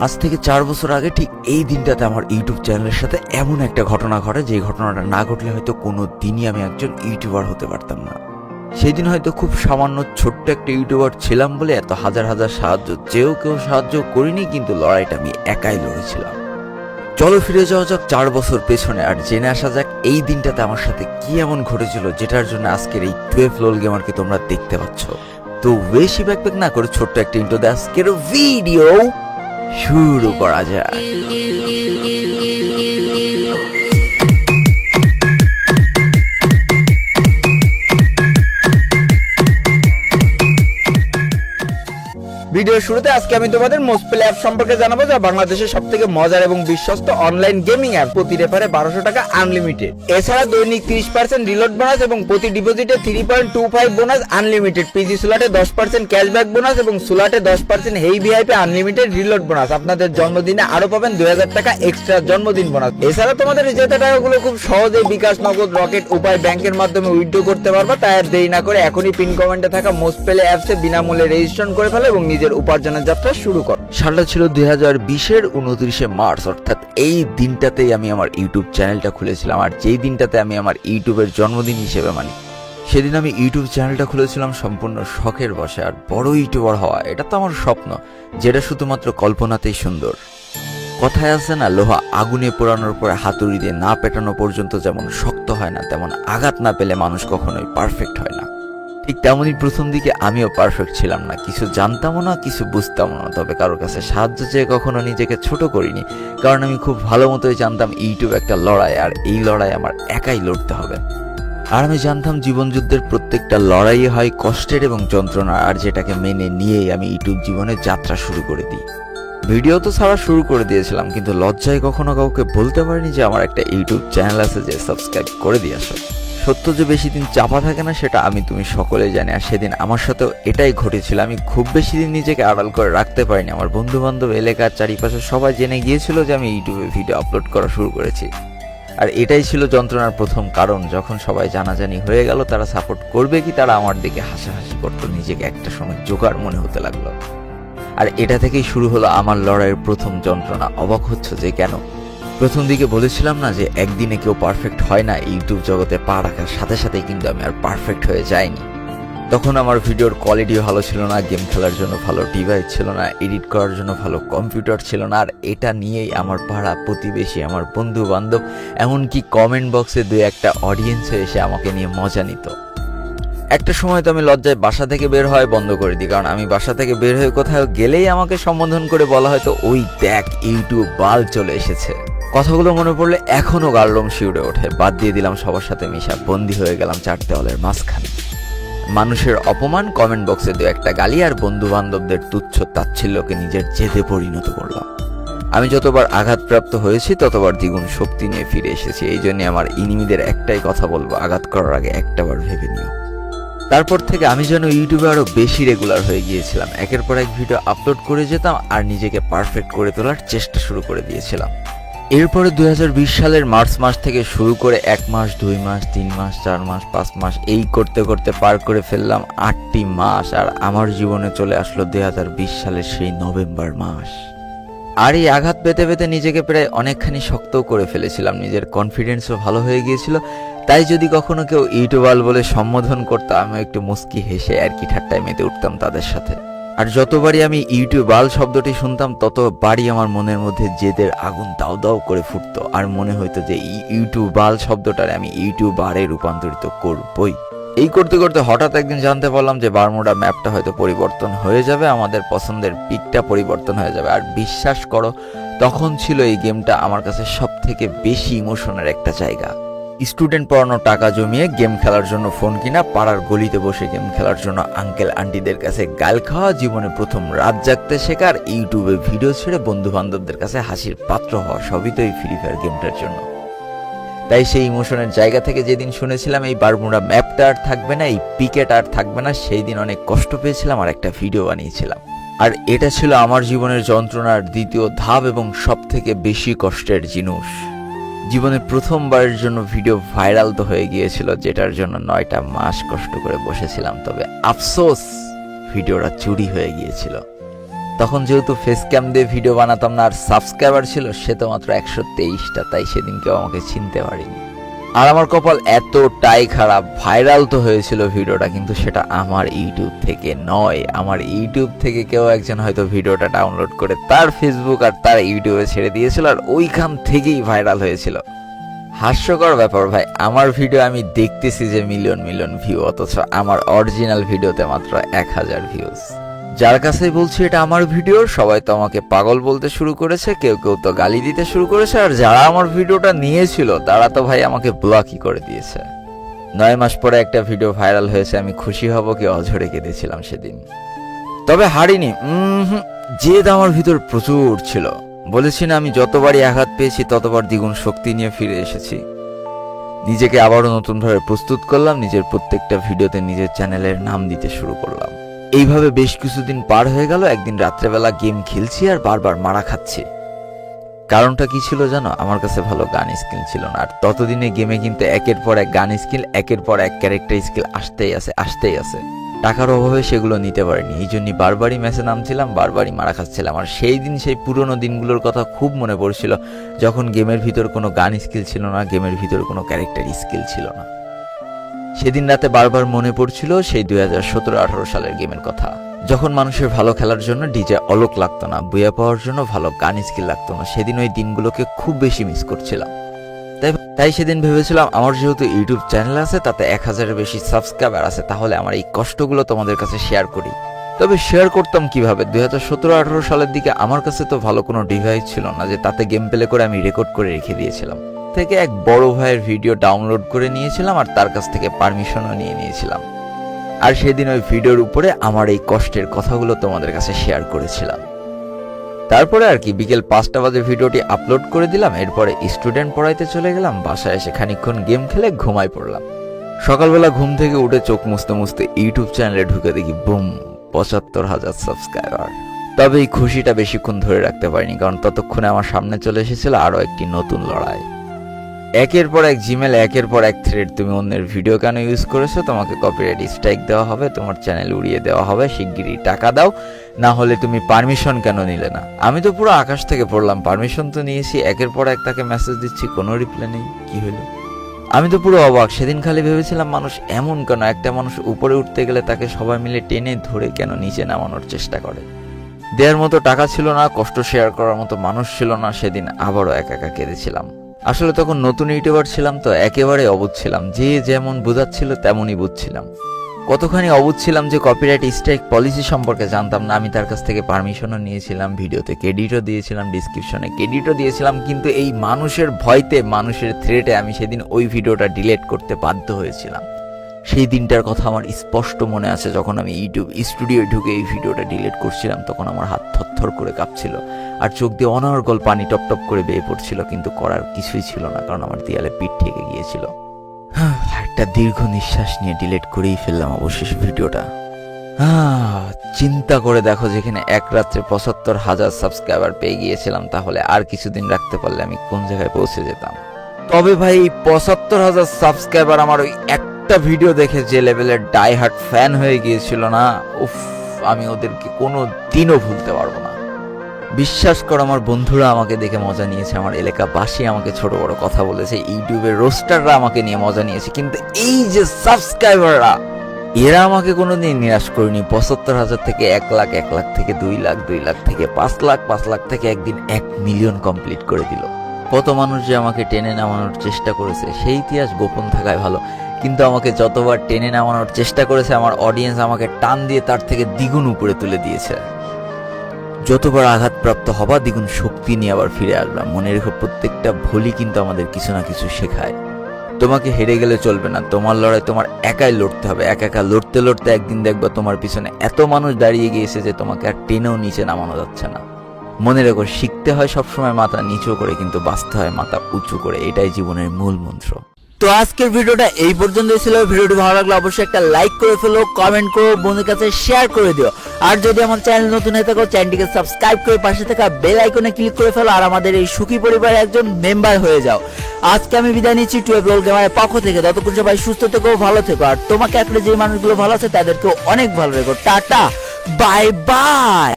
আজ থেকে 4 বছর আগে ঠিক এই দিনটাতে আমার ইউটিউব চ্যানেলের সাথে এমন একটা ঘটনা ঘটে, যে ঘটনাটা না ঘটলে হয়তো কোনো দিনই আমি একজন ইউটিউবার হতে পারতাম না। সেই দিন হয়তো খুব সামান্য ছোট্ট একটা ইউটিউবার ছিলাম বলে এত হাজার হাজার সাহায্য চেয়েও কেউ সাহায্য করিনি, কিন্তু লড়াইটা আমি একাই লড়েছিলাম। চলো ফিরে যাওয়া যাক 4 বছর পেছনে, আর জেনে আসা যাক এই দিনটাতে আমার সাথে কি এমন ঘটেছিল যেটার জন্য আজকের এই 12 লোল গেমারকে তোমরা দেখতে পাচ্ছ। তো বেশি ব্যাকপ্যাক না করে ছোট্ট একটা ইন্ট্রো দিয়ে আজকের ভিডিও শুরু করা যায়। ভিডিওর শুরুতে আজকে আমি তোমাদের মোস্ট প্লে অ্যাপ সম্পর্কে জানাবো, যা বাংলাদেশের সবথেকে মজার এবং বিশ্বস্ত অনলাইন গেমিং অ্যাপ। প্রতি রেফারে 1200 টাকা আনলিমিটেড। এছাড়া দৈনিক 30% রিলোড বোনাস এবং প্রতি ডিপোজিটে 3.25 বোনাস আনলিমিটেড। পিজি সুলাটে 10% ক্যাশব্যাক বোনাস এবং সুলাটে 10% hey VIP unlimited reload bonus. আপনাদের জন্মদিনে আরো পাবেন 2000 টাকা এক্সট্রা জন্মদিন বোনাস। এছাড়া তোমাদের জেতা টাকাগুলো খুব সহজেই বিকাশ, নগদ, রকেট, উপায় ব্যাংকের মাধ্যমে উইথড্র করতে পারবা। তাই আর দেরি না করে এখনই পিন কমেন্টে থাকা মোস্ট প্লে অ্যাপসে বিনামূল্যে রেজিস্ট্রেশন করে ফেলো এবং নিজের উপার্জনের যাত্রা শুরু কর। সালটা ছিল 2020-এর 29শে মার্চ, অর্থাৎ এই দিনটাতেই আমি আমার ইউটিউব চ্যানেলটা খুলেছিলাম। আর যেই দিনটাতে আমি আমার ইউটিউবের জন্মদিন হিসেবে মানি, সেদিন আমি ইউটিউব চ্যানেলটা খুলেছিলাম সম্পূর্ণ শখের বশে। আর বড় ইউটিউবার হওয়া এটা তো আমার স্বপ্ন, যেটা শুধুমাত্র কল্পনাতেই সুন্দর। কথায় আছে না, লোহা আগুনে পোড়ানোর পরে হাতুড়ি দিয়ে না পেটানো পর্যন্ত যেমন শক্ত হয় না, তেমন আঘাত না পেলে মানুষ কখনোই পারফেক্ট হয় না। ঠিক তেমনই প্রথম দিকে আমিও পারফেক্ট ছিলাম না, কিছু জানতামও না, কিছু বুঝতামও না। তবে কারোর কাছে সাহায্য চেয়ে কখনো নিজেকে ছোট করিনি, কারণ আমি খুব ভালো মতোই জানতাম ইউটিউব একটা লড়াই, আর এই লড়াই আমার একাই লড়তে হবে। আর আমি জানতাম জীবনযুদ্ধের প্রত্যেকটা লড়াই হয় কষ্টের এবং যন্ত্রণা, আর যেটাকে মেনে নিয়েই আমি ইউটিউব জীবনের যাত্রা শুরু করে দিই। ভিডিও তো ছাড়া শুরু করে দিয়েছিলাম, কিন্তু লজ্জায় কখনো কাউকে বলতে পারিনি যে আমার একটা ইউটিউব চ্যানেল আছে, যে সাবস্ক্রাইব করে দিয়ে আসো। সত্য যে বেশি দিন চাপা থাকে না, সেটা আমি তুমি সকলেই জানি। আর সেদিন আমার সাথেও এটাই ঘটেছিল। আমি খুব বেশি দিন নিজেকে আড়াল করে রাখতে পারিনি। আমার বন্ধু বান্ধব, এলাকার চারিপাশে সবাই জেনে গিয়েছিল যে আমি ইউটিউবে ভিডিও আপলোড করা শুরু করেছি। আর এটাই ছিল যন্ত্রণার প্রথম কারণ। যখন সবাই জানাজানি হয়ে গেল তারা সাপোর্ট করবে কি, তারা আমার দিকে হাসাহাসি করতো, নিজেকে একটা সময় জোগাড় মনে হতে লাগলো। আর এটা থেকেই শুরু হলো আমার লড়াইয়ের প্রথম যন্ত্রণা। অবাক হচ্ছে যে কেন? প্রথম দিকে বলেছিলাম না যে একদিনে কেউ পারফেক্ট হয় না। ইউটিউব জগতে পা রাখার সাথে সাথেই কিন্তু আমি আর পারফেক্ট হয়ে যাইনি। তখন আমার ভিডিওর কোয়ালিটি ভালো ছিল না, গেম খেলার জন্য ভালো ডিভাইস ছিল না, এডিট করার জন্য ভালো কম্পিউটার ছিল না। আর এটা নিয়েই আমার পাড়া প্রতিবেশী, আমার বন্ধু বান্ধব, এমনকি কমেন্ট বক্সে 2-1টা অডিয়েন্সে এসে আমাকে নিয়ে মজা নিত। একটা সময় তো আমি লজ্জায় বাসা থেকে বের হয় বন্ধ করে দিই, কারণ আমি বাসা থেকে বের হয়ে কোথাও গেলেই আমাকে সম্বোধন করে বলা হয়তো, ওই দেখ ইউটিউব বাল চলে এসেছে। কথাগুলো মনে পড়লে এখনো গালরম শিউরে ওঠে। বাদ দিয়ে দিলাম সবার সাথে মিশা, বন্দী হয়ে গেলাম 4 দেওয়ালের মাঝখানে। মানুষের অপমান, কমেন্ট বক্সে 2-1টা গালি, আর বন্ধু বান্ধবদের তুচ্ছ তাচ্ছিল্যকে নিজের জেদে পরিণত করলাম। আমি যতবার আঘাতপ্রাপ্ত হয়েছি ততবার দ্বিগুণ শক্তি নিয়ে ফিরে এসেছি। এই জন্য আমার ইনিমিদের একটাই কথা বলবো, আঘাত করার আগে একটাবার ভেবে নিও। তারপর থেকে আমি যেন ইউটিউবে আরো বেশি রেগুলার হয়ে গিয়েছিলাম। একের পর এক ভিডিও আপলোড করে যেতাম আর নিজেকে পারফেক্ট করে তোলার চেষ্টা শুরু করে দিয়েছিলাম। এরপরে 2020 সালের মার্চ মাস থেকে শুরু করে 1 মাস, 2 মাস, 3 মাস, 4 মাস, 5 মাস, এই করতে করতে পার করে ফেললাম 8টি মাস। আর আমার জীবনে চলে আসলো 2020 সালের সেই নভেম্বর মাস। আর এই আঘাত পেতে পেতে নিজেকে প্রায় অনেকখানি শক্তও করে ফেলেছিলাম। নিজের কনফিডেন্সও ভালো হয়ে গিয়েছিল। তাই যদি কখনো কেউ ইউটিউবার বলে সম্বোধন করতো, আমি একটু মুস্কি হেসে আর কি ঠাট্টায় মেতে উঠতাম তাদের সাথে। আর যতবারই আমি ইউটিউবাল শব্দটি শুনতাম, ততবারই আমার মনের মধ্যে জেদের আগুন দাও দাও করে ফুটতো। আর মনে হইতো যে ইউটিউবাল শব্দটারে আমি ইউটিউবারে রূপান্তরিত করবই। এই করতে করতে হঠাৎ একদিন জানতে পারলাম যে বারমুডা ম্যাপটা হয়তো পরিবর্তন হয়ে যাবে, আমাদের পছন্দের পিকটা পরিবর্তন হয়ে যাবে। আর বিশ্বাস করো, তখন ছিল এই গেমটা আমার কাছে সব থেকে বেশি ইমোশনের একটা জায়গা। স্টুডেন্ট পড়ানো টাকা জমিয়ে গেম খেলার জন্য ফোন কিনা, পাড়ার গলিতে বসে গেম খেলার জন্য আঙ্কেল আন্টিদের কাছে গাল খাওয়া, জীবনে প্রথম রাত জাগতে শেখার, ইউটিউবে ভিডিও ছেড়ে বন্ধু বান্ধবদের কাছে হাসির পাত্র হওয়া, সবই তো এই ফ্রি ফায়ার গেমটার জন্য। তাই সেই ইমোশনের জায়গা থেকে যেদিন শুনেছিলাম এই বারমুডা ম্যাপটা আর থাকবে না, এই পিকেট আর থাকবে না, সেই দিন অনেক কষ্ট পেয়েছিলাম আর একটা ভিডিও বানিয়েছিলাম। আর এটা ছিল আমার জীবনের যন্ত্রণার দ্বিতীয় ধাপ এবং সব থেকে বেশি কষ্টের জিনিস। জীবনের প্রথমবারের জন্য ভিডিও ভাইরাল তো হয়ে গিয়েছিল, যেটার জন্য 9টা মাস কষ্ট করে বসেছিলাম। তবে আফসোস, ভিডিওটা চুরি হয়ে গিয়েছিল। তখন যেহেতু ফেস ক্যাম দিয়ে ভিডিও বানাতাম না, আর সাবস্ক্রাইবার ছিল সে তো মাত্র 123টা, তাই সেদিন কেউ আমাকে চিনতে পারেনি। আর আমার কপাল এতটাই খারাপ, ভাইরাল তো হয়েছিল ভিডিওটা, কিন্তু সেটা আমার ইউটিউব থেকে নয়। আমার ইউটিউব থেকে কেউ একজন হয়তো ভিডিওটা ডাউনলোড করে তার ফেসবুক আর তার ইউটিউবে ছেড়ে দিয়েছিল, আর ওইখান থেকেই ভাইরাল হয়েছিল। হাস্যকর ব্যাপার ভাই, আমার ভিডিও আমি দেখতেছি যে মিলিয়ন মিলিয়ন ভিউ, অথচ আমার অরিজিনাল ভিডিওতে মাত্র 1000 ভিউজ। যার কাছেই বলছি এটা আমার ভিডিও, সবাই তো আমাকে পাগল বলতে শুরু করেছে, কেউ কেউ তো গালি দিতে শুরু করেছে, আর যারা আমার ভিডিওটা নিয়েছিল তারা তো ভাই আমাকে ব্লকই করে দিয়েছে। 9 মাস পরে একটা ভিডিও ভাইরাল হয়েছে, আমি খুশি হব কি অঝরে কেঁদেছিলাম সেদিন। তবে হারিনি, জেদ আমার ভিতর প্রচুর ছিল। বলেছি না, আমি যতবারই আঘাত পেয়েছি ততবার দ্বিগুণ শক্তি নিয়ে ফিরে এসেছি। নিজেকে আবারও নতুনভাবে প্রস্তুত করলাম, নিজের প্রত্যেকটা ভিডিওতে নিজের চ্যানেলের নাম দিতে শুরু করলাম। এইভাবে বেশ কিছুদিন পার হয়ে গেল। একদিন রাত্রেবেলা গেম খেলছি আর বারবার মারা খাচ্ছি। কারণটা কি ছিল জানো? আমার কাছে ভালো গান স্কিল ছিল না, আর ততদিনে গেমে কিন্তু একের পর এক গান স্কিল, একের পর এক ক্যারেক্টার স্কিল আসতেই আছে। টাকার অভাবে সেগুলো নিতে পারিনি, এই জন্যই বারবারই ম্যাচে নামছিলাম, বারবারই মারা খাচ্ছিলাম। আর সেই পুরনো দিনগুলোর কথা খুব মনে পড়ছিল, যখন গেমের ভিতর কোনো গান স্কিল ছিল না, গেমের ভিতর কোনো ক্যারেক্টার স্কিল ছিল না। সেদিন রাতে বারবার মনে পড়ছিল সেই 2017-18 সালের গেমের কথা, যখন মানুষের ভালো খেলার জন্য ডিজে অলোক লাগতো না, বুয়া পাওয়ার জন্য ভালো গান স্কিল লাগতো না। সেদিন ওই দিনগুলোকে খুব বেশি মিস করছিলাম। তাই সেদিন ভেবেছিলাম আমার যেহেতু ইউটিউব চ্যানেল আছে, তাতে 1000-এর বেশি সাবস্ক্রাইবার আছে, তাহলে আমার এই কষ্টগুলো তোমাদের কাছে শেয়ার করি। তবে শেয়ার করতাম কিভাবে? 2017-18 সালের দিকে আমার কাছে তো ভালো কোনো ডিভাইস ছিল না যে তাতে গেম প্লে করে আমি রেকর্ড করে রেখে দিয়েছিলাম। থেকে এক বড় ভাইয়ের ভিডিও ডাউনলোড করে নিয়েছিলাম, আর তার কাছ থেকে পারমিশনও নিয়ে নিয়েছিলাম। আর সেদিন ওই ভিডিওর উপরে আমার এই কষ্টের কথাগুলো তোমাদের কাছে শেয়ার করেছিলাম। তারপরে আর কি, বিকেল 5টা বাজে ভিডিওটি আপলোড করে দিলাম। এরপরে স্টুডেন্ট পড়াইতে চলে গেলাম, বাসায় এসে খানিকক্ষণ গেম খেলে ঘুমাই পড়লাম। সকালবেলা ঘুম থেকে উঠে চোখ মুছতে মুছতে ইউটিউব চ্যানেলে ঢুকে দেখি বুম, 75,000 সাবস্ক্রাইবার। তবে এই খুশিটা বেশিক্ষণ ধরে রাখতে পারিনি, কারণ ততক্ষণে আমার সামনে চলে এসেছিল আরো একটি নতুন লড়াই। একের পর এক জিমেল, একের পর এক থ্রেড, তুমি অন্যের ভিডিও কেন ইউজ করেছো, তোমাকে কপিরাইট স্ট্রাইক দেওয়া হবে, তোমার চ্যানেল উড়িয়ে দেওয়া হবে, শিগগিরই টাকা দাও, না হলে তুমি পারমিশন কেন নিলে না। আমি তো পুরো আকাশ থেকে পড়লাম, পারমিশন তো নিয়েছি, একের পর এক তাকে মেসেজ দিচ্ছি, কোনো রিপ্লাই নেই, কি হলো? আমি তো পুরো অবাক। সেদিন খালি ভেবেছিলাম মানুষ এমন কেন, একটা মানুষ উপরে উঠতে গেলে তাকে সবাই মিলে টেনে ধরে কেন নিচে নামানোর চেষ্টা করে। দেওয়ার মতো টাকা ছিল না, কষ্ট শেয়ার করার মতো মানুষ ছিল না। সেদিন আবারও একা একা কেঁদেছিলাম। আসলে তখন নতুন ইউটিউবার ছিলাম তো, একেবারে অবুঝ ছিলাম, যে যেমন বোঝাচ্ছিল তেমনই বুঝছিলাম। কতখানি অবুঝ ছিলাম যে কপিরাইট স্ট্রাইক পলিসি সম্পর্কে জানতাম না। আমি তার কাছ থেকে পারমিশনও নিয়েছিলাম, ভিডিওতে ক্রেডিটও দিয়েছিলাম, ডিসক্রিপশনে ক্রেডিটও দিয়েছিলাম, কিন্তু এই মানুষের ভয়তে, মানুষের থ্রেটে আমি সেদিন ওই ভিডিওটা ডিলিট করতে বাধ্য হয়েছিলাম। সেই দিনটার কথা আমার স্পষ্ট মনে আছে, যখন আমি ইউটিউব স্টুডিও ঢুকে এই ভিডিওটা ডিলিট করছিলাম, তখন আমার হাত থরথর করে কাঁপছিল, আর চোখ দিয়ে অনর্গল পানি টপ টপ করে বেয়ে পড়ছিল, কিন্তু করার কিছুই ছিল না, কারণ আমার দেয়ালে পিঠ ঠেকে গিয়েছিল। একটা দীর্ঘ নিঃশ্বাস নিয়ে ডিলিট করেই ফেললাম অবশেষে ভিডিওটা। চিন্তা করে দেখো, যেখানে এক রাত্রে 75,000 সাবস্ক্রাইবার পেয়ে গিয়েছিলাম, তাহলে আর কিছুদিন রাখতে পারলে আমি কোন জায়গায় পৌঁছে যেতাম। তবে ভাই, 75,000 সাবস্ক্রাইবার আমার ওই একটা ভিডিও দেখে যে লেভেলের ডাই হার্ট ফ্যান হয়ে গিয়েছিল না, উফ, আমি ওদেরকে কোনো দিনও ভুলতে পারবো না। বিশ্বাস করো, আমার বন্ধুরা আমাকে দেখে মজা নিয়েছে, আমার এলাকাবাসী আমাকে ছোট বড় কথা বলেছে, ইউটিউবের রোস্টাররা আমাকে নিয়ে মজা নিয়েছে, কিন্তু এই যে সাবস্ক্রাইবাররা, এরা আমাকে কোনোদিন নিরাশ করেনি। 75,000 থেকে 1 লাখ, 1 লাখ থেকে 2 লাখ, 2 লাখ থেকে 5 লাখ, 5 লাখ থেকে একদিন 1 মিলিয়ন কমপ্লিট করে দিল। কত মানুষ যে আমাকে টেনে নামানোর চেষ্টা করেছে, সেই ইতিহাস গোপন থাকায় ভালো। কিন্তু আমাকে যতবার টেনে নামানোর চেষ্টা করেছে, আমার অডিয়েন্স আমাকে টান দিয়ে তার থেকে দ্বিগুণ উপরে তুলে দিয়েছে। যতবার আঘাতপ্রাপ্ত হবা, দ্বিগুণ শক্তি নিয়ে আবার ফিরে আসবা। মনে রেখো, প্রত্যেকটা ভুলই কিন্তু আমাদের কিছু না কিছু শেখায়। তোমাকে হেরে গেলে চলবে না, তোমার লড়াই তোমার একাই লড়তে হবে। একা একা লড়তে লড়তে একদিন দেখবা তোমার পিছনে এত মানুষ দাঁড়িয়ে গিয়েছে যে তোমাকে আর টেনেও নিচে নামানো যাচ্ছে না। মনে রেখো, শিখতে হয় সবসময় মাথা নিচু করে, কিন্তু বাঁচতে হয় মাথা উঁচু করে। এটাই জীবনের মূল মন্ত্র। তো আজকের ভিডিওটা এই পর্যন্তই ছিল। ভিডিওটি ভালো লাগলে অবশ্যই একটা লাইক করে ফেলো, কমেন্ট করো, বন্ধুদের কাছে শেয়ার করে দিও। আর যদি আমার চ্যানেল নতুন হয়ে থাকো, চ্যানেলটিকে সাবস্ক্রাইব করে পাশে থাকা বেল আইকনে ক্লিক করে ফেলো, আর আমাদের এই সুখী পরিবারের একজন মেম্বার হয়ে যাও। আজকে আমি বিদায় নিচ্ছি 12 রোল গেমারের পক্ষ থেকে। ততক্ষণ সবাই সুস্থ থেকো, ভালো থেকো, আর তোমাকে আসলে যে মানুষগুলো ভালো আছে তাদেরকেও অনেক ভালো রেখো। Tata, bye bye.